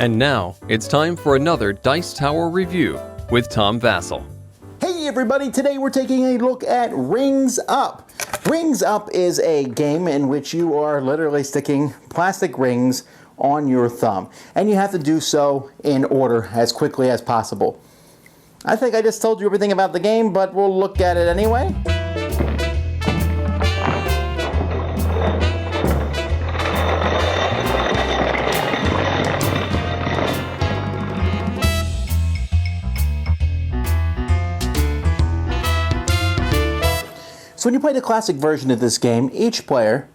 And now, it's time for another Dice Tower review with Tom Vasel. Hey everybody, today we're taking a look at Rings Up. Rings Up is a game in which you are literally sticking plastic rings on your thumb. And you have to do so in order as quickly as possible. I think I just told you everything about the game, but we'll look at it anyway. So when you play the classic version of this game, each player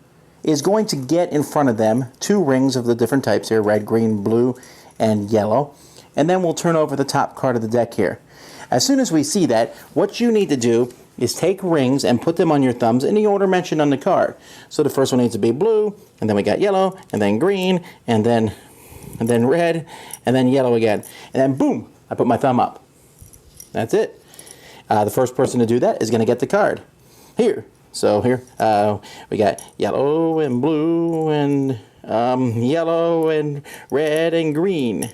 is going to get in front of them two rings of the different types here, red, green, blue, and yellow. And then we'll turn over the top card of the deck here. As soon as we see that, what you need to do is take rings and put them on your thumbs in the order mentioned on the card. So the first one needs to be blue, and then we got yellow, and then green, and then red, and then yellow again. And then boom, I put my thumb up. That's it. The first person to do that is going to get the card. Here. So here we got yellow and blue and yellow and red and green.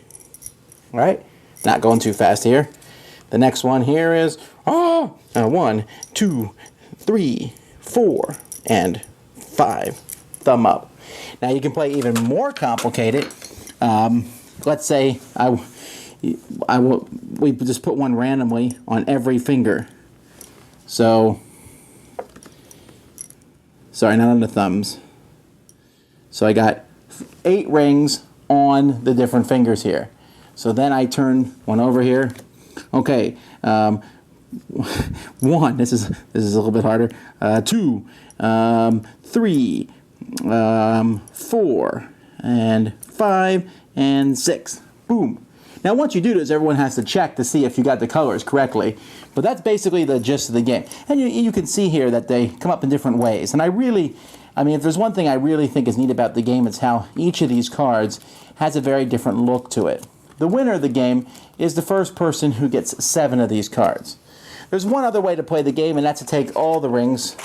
All right? Not going too fast here. The next one here is 1, 2, 3, 4, and 5. Thumb up. Now you can play even more complicated. Let's say we just put one randomly on every finger. So, sorry, not on the thumbs. So I got 8 rings on the different fingers here. So then I turn one over here. Okay, 1. This is a little bit harder. 2, 3, 4, and 5, and 6. Boom. Now once you do this, everyone has to check to see if you got the colors correctly. But that's basically the gist of the game. And you can see here that they come up in different ways. And I mean, if there's one thing I really think is neat about the game, it's how each of these cards has a very different look to it. The winner of the game is the first person who gets 7 of these cards. There's one other way to play the game, and that's to take all the rings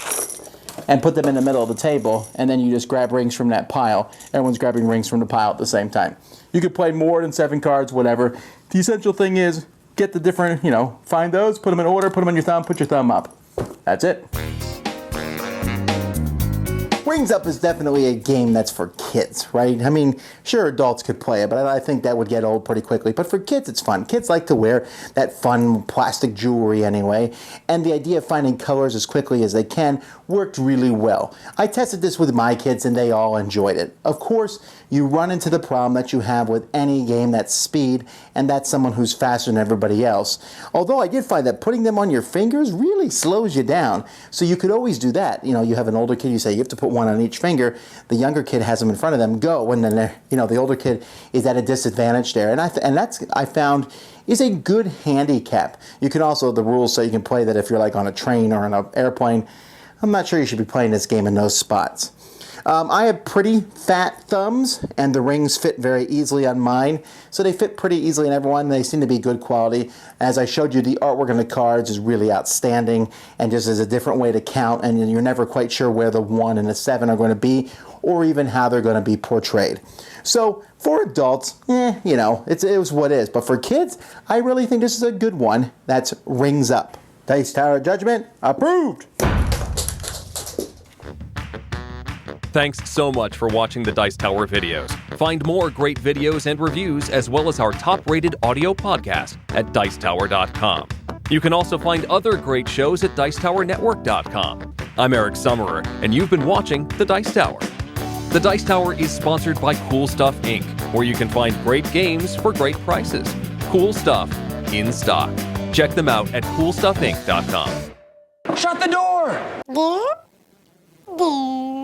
and put them in the middle of the table, and then you just grab rings from that pile. Everyone's grabbing rings from the pile at the same time. You could play more than 7 cards, whatever. The essential thing is get the different, find those, put them in order, put them on your thumb, put your thumb up. That's it. Rings Up is definitely a game that's for kids, right? I mean, sure, adults could play it, but I think that would get old pretty quickly. But for kids, it's fun. Kids like to wear that fun plastic jewelry anyway, and the idea of finding colors as quickly as they can worked really well. I tested this with my kids, and they all enjoyed it. Of course, you run into the problem that you have with any game that's speed, and that's someone who's faster than everybody else. Although I did find that putting them on your fingers really slows you down. So you could always do that. You have an older kid, you say you have to put one on each finger. The younger kid has them in front of them, go, and then the older kid is at a disadvantage there. And that's I found is a good handicap. You can also, the rules say you can play that if you're like on a train or on an airplane. I'm not sure you should be playing this game in those spots. I have pretty fat thumbs, and the rings fit very easily on mine. So they fit pretty easily on everyone. They seem to be good quality. As I showed you, the artwork on the cards is really outstanding, and just is a different way to count, and you're never quite sure where the 1 and the 7 are going to be, or even how they're going to be portrayed. So for adults, it was what it is. But for kids, I really think this is a good one. That's Rings Up. Dice Tower Judgment approved. Thanks so much for watching the Dice Tower videos. Find more great videos and reviews, as well as our top-rated audio podcast at Dicetower.com. You can also find other great shows at Dicetowernetwork.com. I'm Eric Summerer, and you've been watching The Dice Tower. The Dice Tower is sponsored by Cool Stuff Inc., where you can find great games for great prices. Cool stuff in stock. Check them out at CoolStuffInc.com. Shut the door! There.